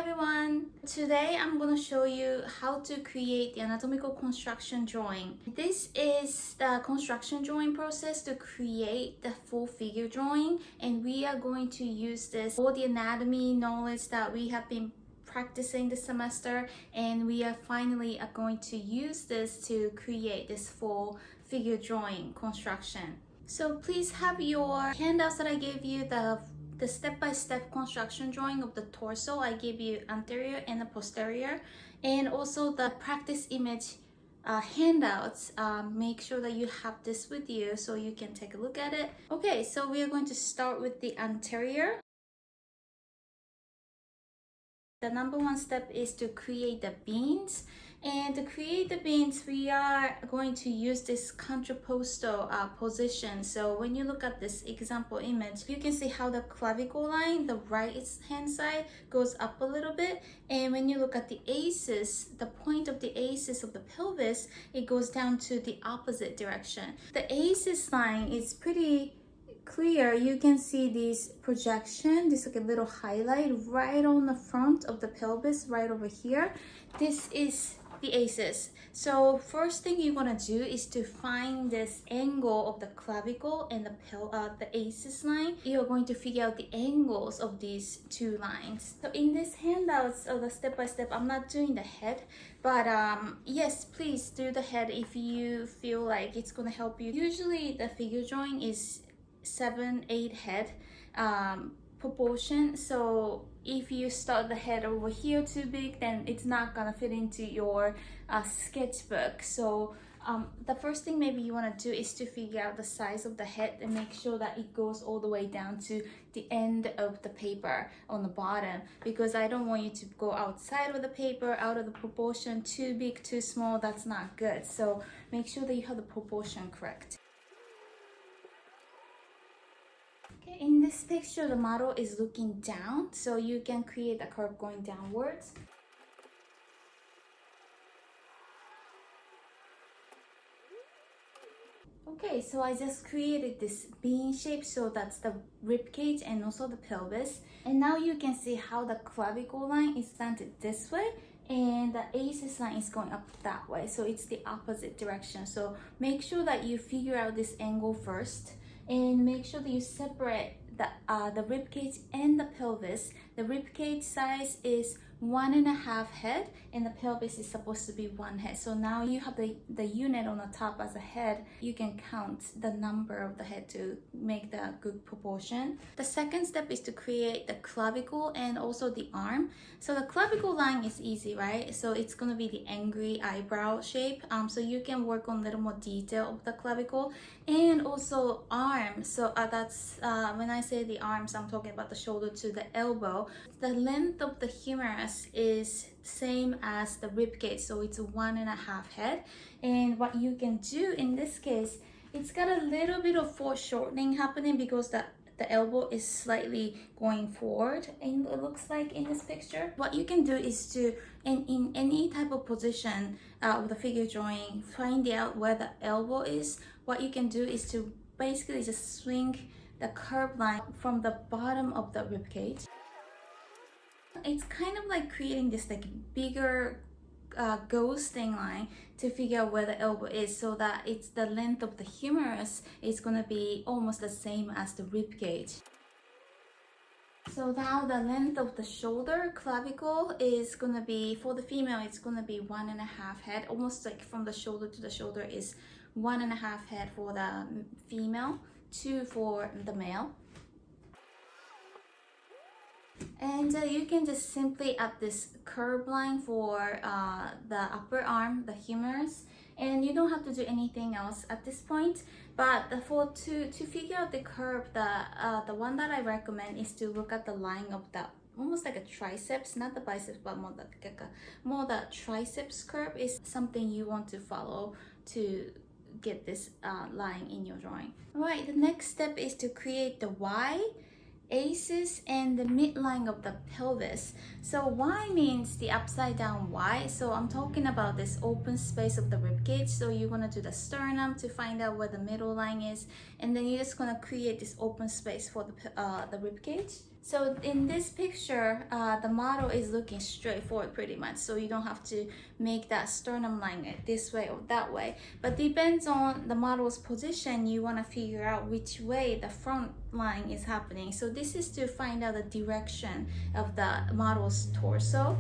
everyone! Today I'm going to show you how to create the anatomical construction drawing. This is the construction drawing process to create the full figure drawing, and we are going to use this all the anatomy knowledge that we have been practicing this semester, and we are finally going to use this to create this full figure drawing construction. So please have your handouts that I gave you, the step-by-step construction drawing of the torso. I gave you anterior and the posterior, and also the practice image handouts. Make sure that you have this with you so you can take a look at it. Okay, so we are going to start with the anterior. The number one step is to create the beans. And to create the beans, we are going to use this contrapposto position. So when you look at this example image, you can see how the clavicle line, the right hand side, goes up a little bit. And when you look at the aces, the point of the aces of the pelvis, it goes down to the opposite direction. The aces line is pretty clear. You can see this projection, this like a little highlight right on the front of the pelvis, right over here. This is the aces. So first thing you want to do is to find this angle of the clavicle and the aces line. You're going to figure out the angles of these two lines. So in this handouts of the step-by-step, I'm not doing the head, but yes, please do the head if you feel like it's going to help you. Usually the figure drawing is 7-8 head proportion, so if you start the head over here too big, then it's not gonna fit into your sketchbook. So the first thing maybe you want to do is to figure out the size of the head and make sure that it goes all the way down to the end of the paper on the bottom, because I don't want you to go outside of the paper, out of the proportion, too big, too small. That's not good. So make sure that you have the proportion correct. In this picture, the model is looking down, so you can create a curve going downwards. Okay, so I just created this bean shape, so that's the rib cage and also the pelvis. And now you can see how the clavicle line is slanted this way, and the aces line is going up that way, so it's the opposite direction. So make sure that you figure out this angle first, and make sure that you separate the rib cage and the pelvis. The rib cage size is 1.5 head, and the pelvis is supposed to be 1 head. So now you have the unit on the top as a head. You can count the number of the head to make the good proportion. The second step is to create the clavicle and also the arm. So the clavicle line is easy, right? So it's going to be the angry eyebrow shape. So you can work on a little more detail of the clavicle and also arm. So that's when I say the arms, I'm talking about the shoulder to the elbow. The length of the humerus is same as the rib cage, so it's 1.5 head. And what you can do in this case, it's got a little bit of foreshortening happening because the elbow is slightly going forward, and it looks like in this picture. What you can do is to, in any type of position of the figure drawing, find out where the elbow is. What you can do is to basically just swing the curved line from the bottom of the rib cage. It's kind of like creating this like bigger ghosting line to figure out where the elbow is, so that it's the length of the humerus is going to be almost the same as the rib cage. So now the length of the shoulder clavicle is going to be, for the female, it's going to be 1.5 head, almost like from the shoulder to the shoulder is 1.5 head for the female, 2 for the male. And you can just simply add this curve line for the upper arm, the humerus, and you don't have to do anything else at this point. But to figure out the curve, the one that I recommend is to look at the line of the almost like a triceps, not the biceps, but more the triceps curve is something you want to follow to get this line in your drawing. All right, the next step is to create the Y, aces, and the midline of the pelvis. So Y means the upside down Y. So I'm talking about this open space of the rib cage. So you want to do the sternum to find out where the middle line is, and then you're just going to create this open space for the rib cage. So in this picture, the model is looking straight forward pretty much, so you don't have to make that sternum line this way or that way. But depends on the model's position, you want to figure out which way the front line is happening. So this is to find out the direction of the model's torso.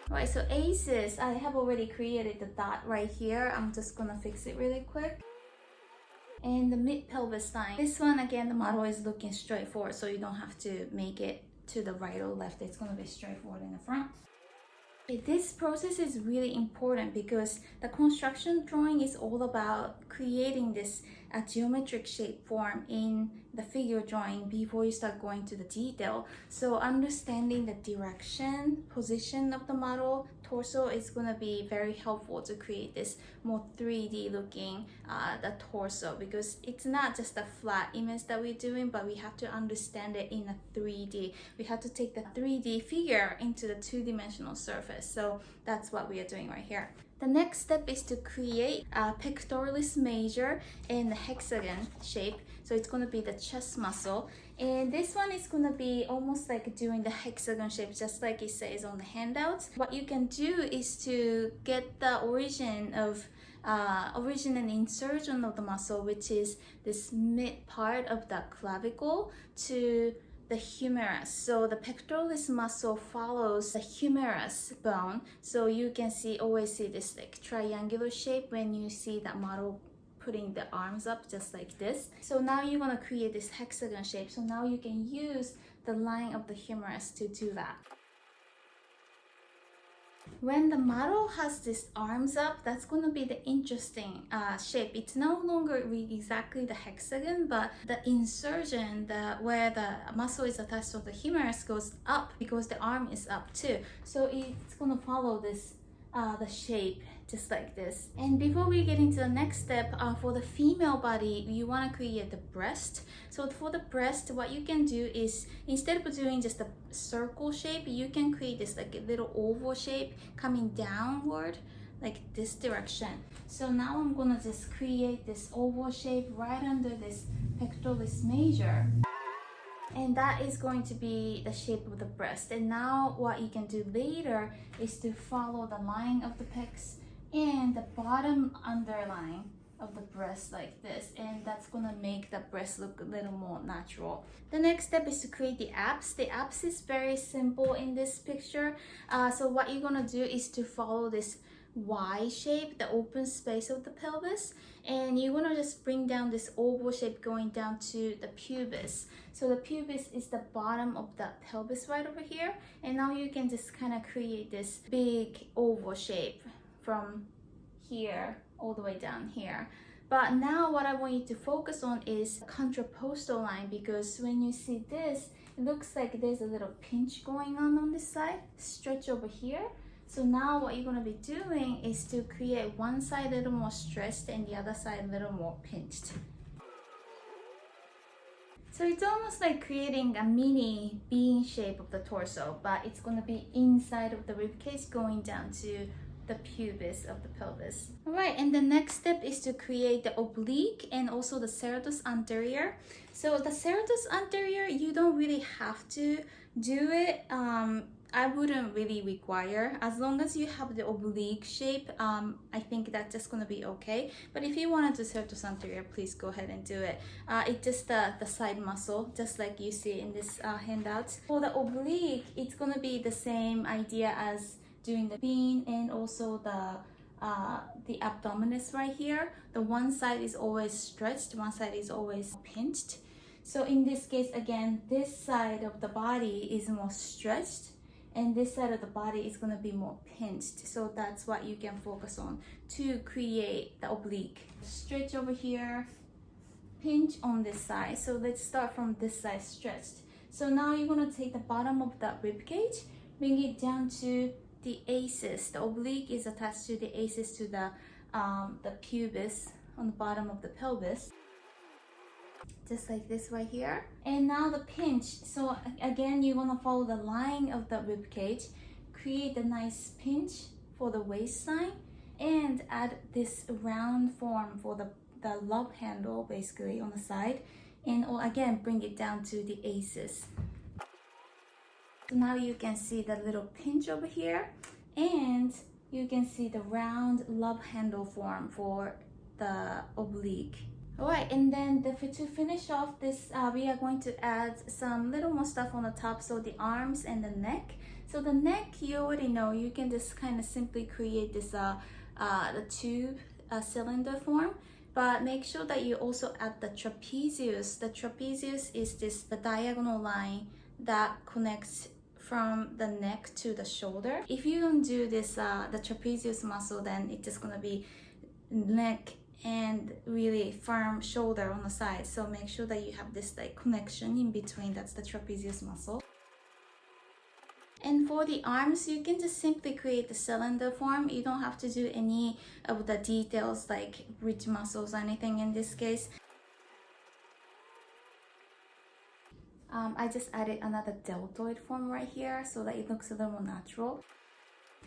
Right, so ACEs, I have already created the dot right here. I'm just gonna fix it really quick. And the mid pelvis line, this one again, the model is looking straight forward, so you don't have to make it to the right or left. It's gonna be straightforward in the front. This process is really important because the construction drawing is all about creating this geometric shape form in the figure drawing before you start going to the detail. So understanding the direction, position of the model torso is going to be very helpful to create this more 3D looking the torso, because it's not just a flat image that we're doing, but we have to understand it in a 3D. We have to take the 3D figure into the two-dimensional surface. So that's what we are doing right here. The next step is to create a pectoralis major in the hexagon shape. So it's going to be the chest muscle. And this one is going to be almost like doing the hexagon shape, just like it says on the handouts. What you can do is to get the origin and insertion of the muscle, which is this mid part of the clavicle, to the humerus. So the pectoralis muscle follows the humerus bone. So you can always see this like triangular shape when you see that model putting the arms up just like this. So now you're gonna create this hexagon shape. So now you can use the line of the humerus to do that. When the model has these arms up, that's going to be the interesting shape. It's no longer exactly the hexagon, but the insertion, where the muscle is attached to the humerus, goes up because the arm is up too. So it's going to follow this the shape just like this. And before we get into the next step, for the female body, you want to create the breast. So for the breast, what you can do is, instead of doing just a circle shape, you can create this like a little oval shape coming downward like this direction. So now I'm gonna just create this oval shape right under this pectoralis major. And that is going to be the shape of the breast. And now what you can do later is to follow the line of the pecs and the bottom underline of the breast like this, and that's gonna make the breast look a little more natural. The next step is to create the abs. The abs is very simple in this picture. So what you're gonna do is to follow this Y shape, the open space of the pelvis, and you want to just bring down this oval shape going down to the pubis. So the pubis is the bottom of the pelvis right over here, and now you can just kind of create this big oval shape from here all the way down here. But now what I want you to focus on is contrapostal line, because when you see this, it looks like there's a little pinch going on this side, stretch over here. So now what you're going to be doing is to create one side a little more stretched and the other side a little more pinched. So it's almost like creating a mini bean shape of the torso, but it's going to be inside of the ribcage going down to the pubis of the pelvis. All right, and the next step is to create the oblique and also the serratus anterior. So the serratus anterior, you don't really have to do it. I wouldn't really require, as long as you have the oblique shape. I think that's just gonna be okay. But if you want to do serratus anterior, please go ahead and do it. It's just the side muscle, just like you see in this handout. For the oblique, it's gonna be the same idea as doing the bean, and also the abdominis right here. The one side is always stretched, one side is always pinched. So in this case, again, this side of the body is more stretched, and this side of the body is going to be more pinched. So that's what you can focus on to create the oblique. Stretch over here, pinch on this side. So let's start from this side stretched. So now you're going to take the bottom of that rib cage, bring it down to the aces. The oblique is attached to the aces, to the pubis on the bottom of the pelvis. Just like this right here. And now the pinch. So again, you want to follow the line of the rib cage, create a nice pinch for the waistline, and add this round form for the love handle basically on the side, and again bring it down to the aces. So now you can see the little pinch over here, and you can see the round love handle form for the oblique. Alright, and then to finish off this, we are going to add some little more stuff on the top, so the arms and the neck. So the neck, you already know, you can just kind of simply create this the tube cylinder form, but make sure that you also add the trapezius. The trapezius is the diagonal line that connects from the neck to the shoulder. If you don't do this, the trapezius muscle, then it's just gonna be neck and really firm shoulder on the side. So make sure that you have this like connection in between. That's the trapezius muscle. And for the arms, you can just simply create the cylinder form. You don't have to do any of the details like bridge muscles or anything in this case. I just added another deltoid form right here so that it looks a little more natural.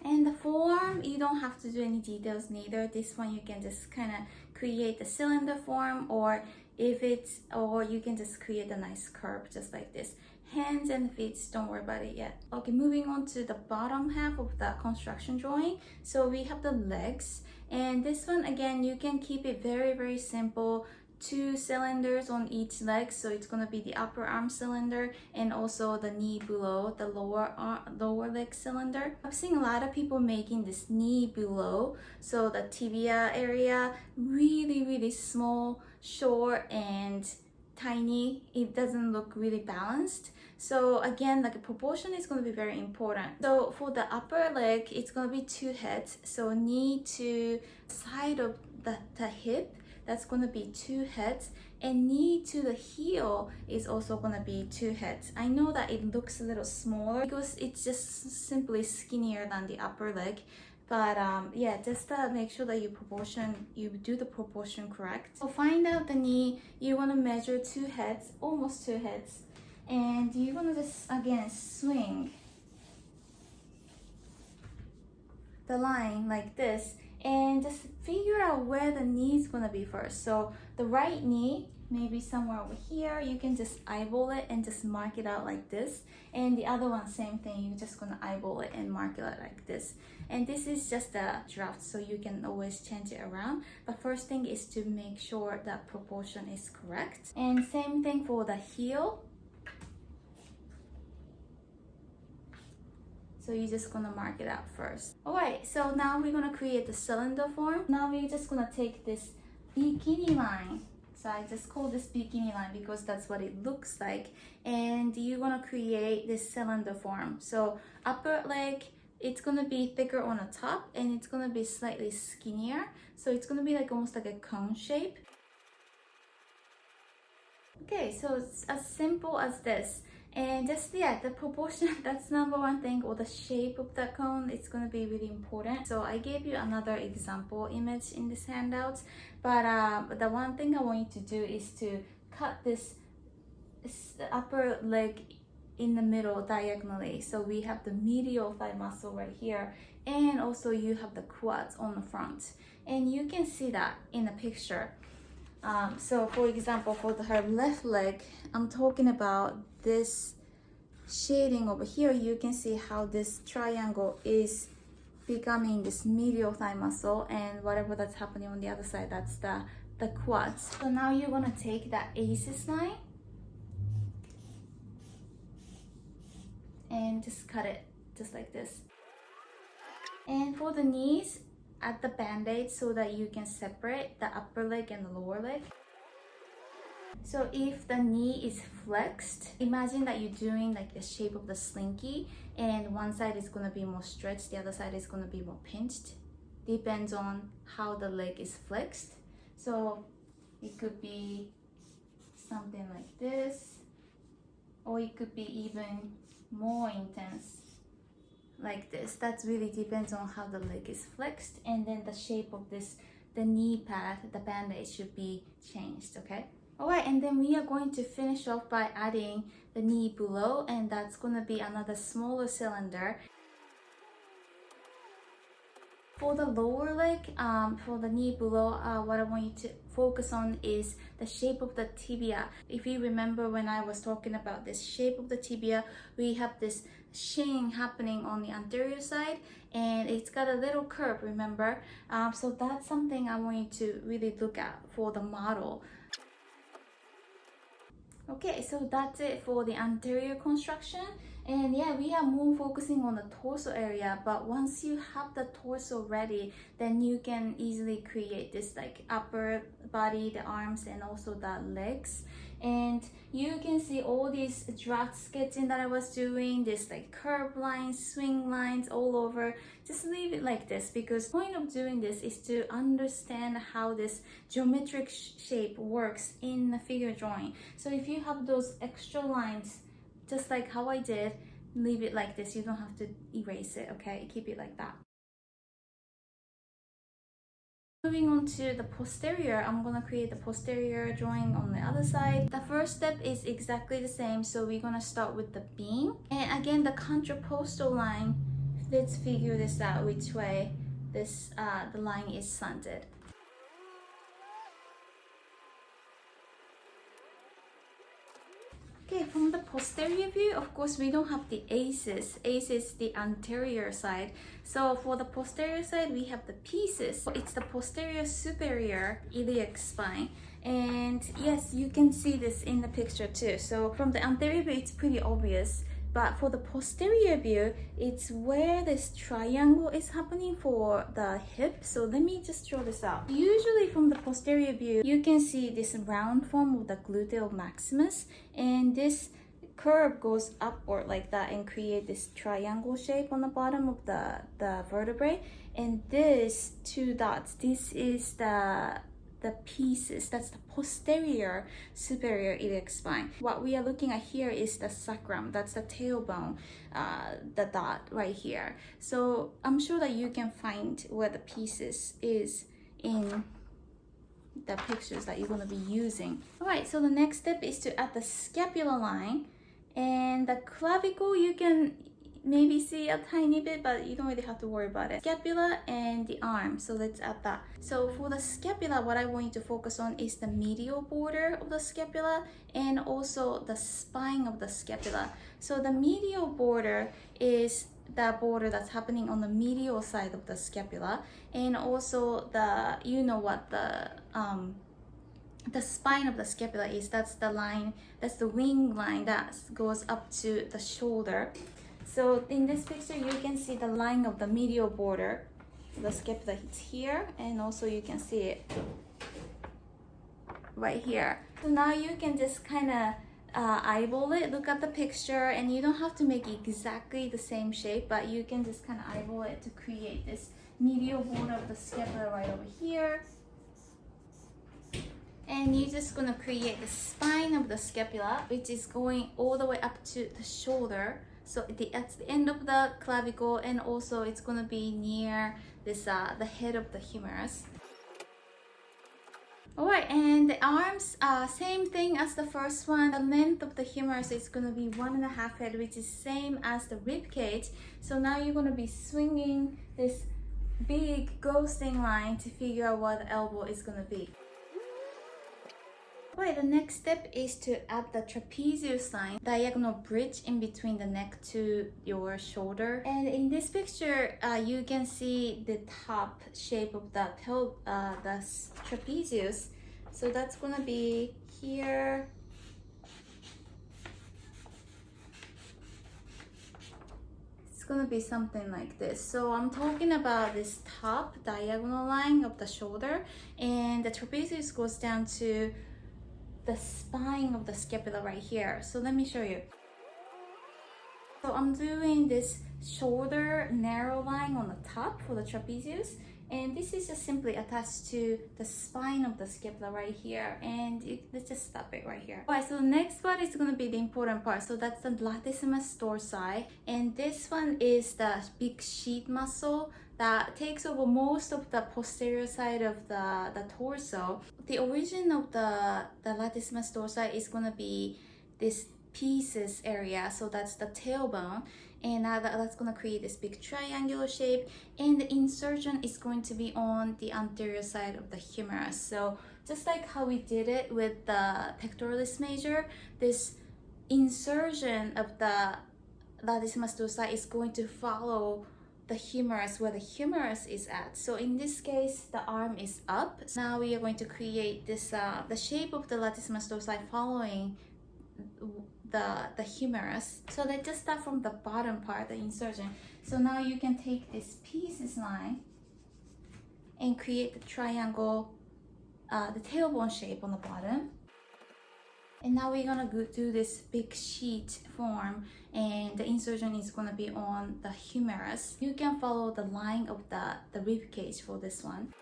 And the forearm, you don't have to do any details neither. This one you can just kind of create the cylinder form, or you can just create a nice curve just like this. Hands and feet, don't worry about it yet. Okay, moving on to the bottom half of the construction drawing. So we have the legs, and this one again, you can keep it very, very simple. 2 cylinders on each leg, so it's going to be the upper arm cylinder and also the knee below, the lower leg cylinder. I've seen a lot of people making this knee below, so the tibia area, really, really small, short, and tiny. It doesn't look really balanced. So again, like a proportion is going to be very important. So for the upper leg, it's going to be 2 heads. So knee to side of the hip, that's going to be 2 heads, and knee to the heel is also going to be 2 heads. I know that it looks a little smaller because it's just simply skinnier than the upper leg, but yeah, just make sure that you do the proportion correct. So find out the knee. You want to measure 2 heads, almost 2 heads, and you want to just again swing the line like this, and just figure out where the knee is gonna be first. So the right knee, maybe somewhere over here, you can just eyeball it and just mark it out like this. And the other one, same thing, you're just gonna eyeball it and mark it out like this. And this is just a draft, so you can always change it around. But first thing is to make sure that proportion is correct. And same thing for the heel. So you're just gonna mark it out first. Alright, so now we're gonna create the cylinder form. Now we're just gonna take this bikini line. So I just call this bikini line because that's what it looks like. And you wanna create this cylinder form. So upper leg, it's gonna be thicker on the top, and it's gonna be slightly skinnier. So it's gonna be like almost like a cone shape. Okay, so it's as simple as this. And just, yeah, the proportion, that's number one thing, or the shape of the cone, it's going to be really important. So I gave you another example image in this handout, but the one thing I want you to do is to cut this upper leg in the middle diagonally. So we have the medial thigh muscle right here, and also you have the quads on the front, and you can see that in the picture. So for example, for her left leg, I'm talking about this shading over here. You can see how this triangle is becoming this medial thigh muscle, and whatever that's happening on the other side, that's the quads. So now you're gonna take that aces line and just cut it just like this. And for the knees, add the band-aid so that you can separate the upper leg and the lower leg. So if the knee is flexed, imagine that you're doing like the shape of the slinky, and one side is going to be more stretched, the other side is going to be more pinched. Depends on how the leg is flexed. So it could be something like this, or it could be even more intense like this. That really depends on how the leg is flexed, and then the shape of the knee pad, the band-aid should be changed, okay? Alright, and then we are going to finish off by adding the knee below, and that's going to be another smaller cylinder. For the lower leg, for the knee below, what I want you to focus on is the shape of the tibia. If you remember when I was talking about this shape of the tibia, we have this shin happening on the anterior side and it's got a little curve, remember? So that's something I want you to really look at for the model. Okay, so that's it for the anterior construction. And yeah, we are more focusing on the torso area, but once you have the torso ready, then you can easily create this like upper body, the arms, and also the legs. And you can see all these draft sketching that I was doing, this like curve lines, swing lines all over. Just leave it like this, because the point of doing this is to understand how this geometric shape works in the figure drawing. So if you have those extra lines, just like how I did, leave it like this. You don't have to erase it, okay? Keep it like that. Moving on to the posterior, I'm gonna create the posterior drawing on the other side. The first step is exactly the same, so we're gonna start with the beam. And again, the contrapostal line, let's figure this out which way this the line is slanted. Okay, from the posterior view, of course, we don't have the aces. Ace is the anterior side. So for the posterior side, we have the pieces. It's the posterior superior iliac spine. And yes, you can see this in the picture too. So from the anterior view, it's pretty obvious. But for the posterior view, it's where this triangle is happening for the hip. So let me just draw this out. Usually from the posterior view, you can see this round form of the gluteal maximus, and this curve goes upward like that and create this triangle shape on the bottom of the vertebrae. And this two dots, this is the pieces, that's the posterior superior iliac spine. What we are looking at here is the sacrum, that's the tailbone, the dot right here. So I'm sure that you can find where the pieces is in the pictures that you're going to be using. All right, so the next step is to add the scapular line, and the clavicle you can maybe see a tiny bit, but you don't really have to worry about it. Scapula and the arm, so let's add that. So for the scapula, what I want you to focus on is the medial border of the scapula and also the spine of the scapula. So the medial border is the border that's happening on the medial side of the scapula, and also the, you know what the spine of the scapula is, that's the line, that's the wing line that goes up to the shoulder. So in this picture, you can see the line of the medial border. The scapula hits here, and also you can see it right here. So now you can just kind of eyeball it, look at the picture, and you don't have to make exactly the same shape, but you can just kind of eyeball it to create this medial border of the scapula right over here. And you're just gonna create the spine of the scapula, which is going all the way up to the shoulder. So at the end of the clavicle, and also it's gonna be near this the head of the humerus. Alright, and the arms, same thing as the first one. The length of the humerus is gonna be 1.5 head, which is same as the rib cage. So now you're gonna be swinging this big ghosting line to figure out what the elbow is gonna be. Right, the next step is to add the trapezius line, diagonal bridge in between the neck to your shoulder. And in this picture, you can see the top shape of the trapezius. So that's gonna be here. It's gonna be something like this. So I'm talking about this top diagonal line of the shoulder, and the trapezius goes down to the spine of the scapula right here. So let me show you. So I'm doing this shoulder narrow line on the top for the trapezius, and this is just simply attached to the spine of the scapula right here, and let's just stop it right here. Alright, so the next part is going to be the important part. So that's the latissimus dorsi, and this one is the big sheath muscle that takes over most of the posterior side of the torso. The origin of the latissimus dorsi is going to be this pieces area, so that's the tailbone, and now that's going to create this big triangular shape, and the insertion is going to be on the anterior side of the humerus. So just like how we did it with the pectoralis major, this insertion of the latissimus dorsi is going to follow the humerus where the humerus is at. So in this case, the arm is up. So now we are going to create this the shape of the latissimus dorsi following the humerus. So let's just start from the bottom part, the insertion. So now you can take this pieces line and create the triangle, the tailbone shape on the bottom. And now we're gonna do this big sheet form, and the insertion is gonna be on the humerus. You can follow the line of the rib cage for this one.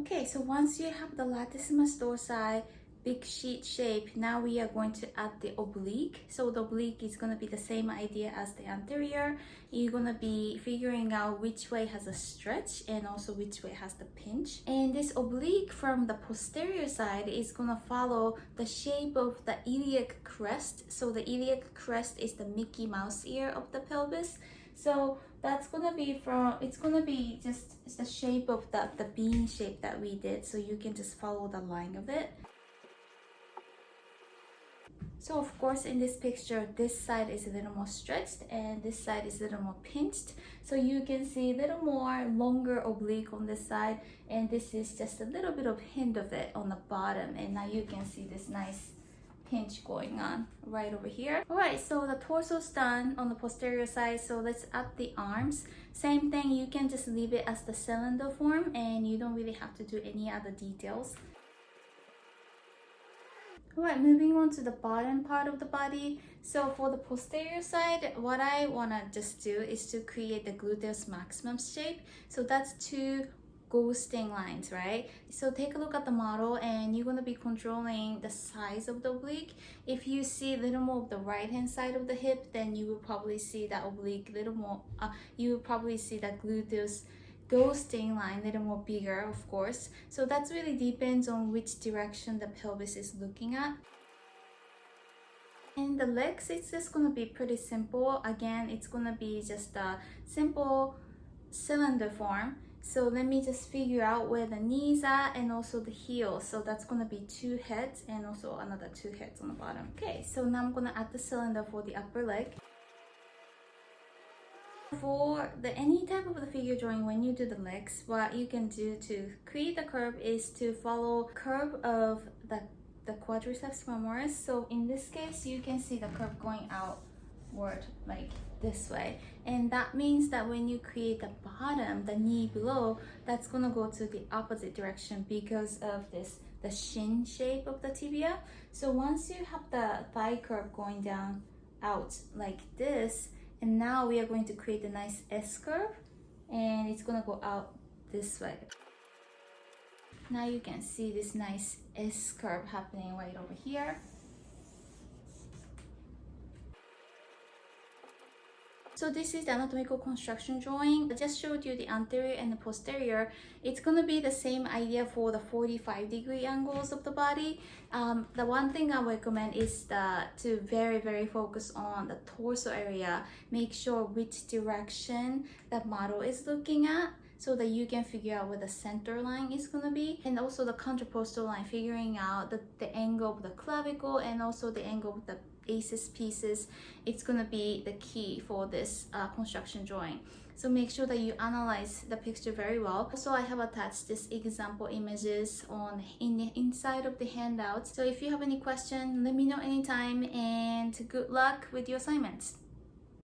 Okay, so once you have the latissimus dorsi big sheet shape, now we are going to add the oblique. So the oblique is going to be the same idea as the anterior. You're going to be figuring out which way has a stretch and also which way has the pinch. And this oblique from the posterior side is going to follow the shape of the iliac crest. So the iliac crest is the Mickey Mouse ear of the pelvis. So that's gonna be it's gonna be just the shape of the bean shape that we did. So you can just follow the line of it. So of course in this picture, this side is a little more stretched and this side is a little more pinched. So you can see a little more longer oblique on this side, and this is just a little bit of hint of it on the bottom. And now you can see this nice pinch going on right over here. All right, so the torso's done on the posterior side. So let's add the arms. Same thing, you can just leave it as the cylinder form and you don't really have to do any other details. Alright, moving on to the bottom part of the body. So for the posterior side, what I want to just do is to create the gluteus maximus shape. So that's two ghosting lines, right? So take a look at the model and you're going to be controlling the size of the oblique. If you see a little more of the right hand side of the hip, then you will probably see that oblique a little more, you will probably see that gluteus ghosting line a little more bigger, of course. So that really depends on which direction the pelvis is looking at. And the legs, it's just gonna be pretty simple. Again, it's gonna be just a simple cylinder form. So let me just figure out where the knees are and also the heels. So that's gonna be two heads and also another two heads on the bottom. Okay, so now I'm gonna add the cylinder for the upper leg. For any type of the figure drawing, when you do the legs, what you can do to create the curve is to follow curve of the quadriceps femoris. So in this case, you can see the curve going outward like this way, and that means that when you create the bottom, the knee below, that's gonna go to the opposite direction because of the shin shape of the tibia. So once you have the thigh curve going down out like this, and now we are going to create a nice S curve, and it's gonna go out this way. Now you can see this nice S curve happening right over here. So this is the anatomical construction drawing. I just showed you the anterior and the posterior. It's going to be the same idea for the 45-degree angles of the body. The one thing I recommend is to very focus on the torso area. Make sure which direction that model is looking at, so that you can figure out where the center line is going to be, and also the contrapostal line, figuring out the angle of the clavicle and also the angle of the ACES pieces. It's going to be the key for this construction drawing. So make sure that you analyze the picture very well. Also, I have attached this example images in the inside of the handout. So if you have any question, let me know anytime, and good luck with your assignments.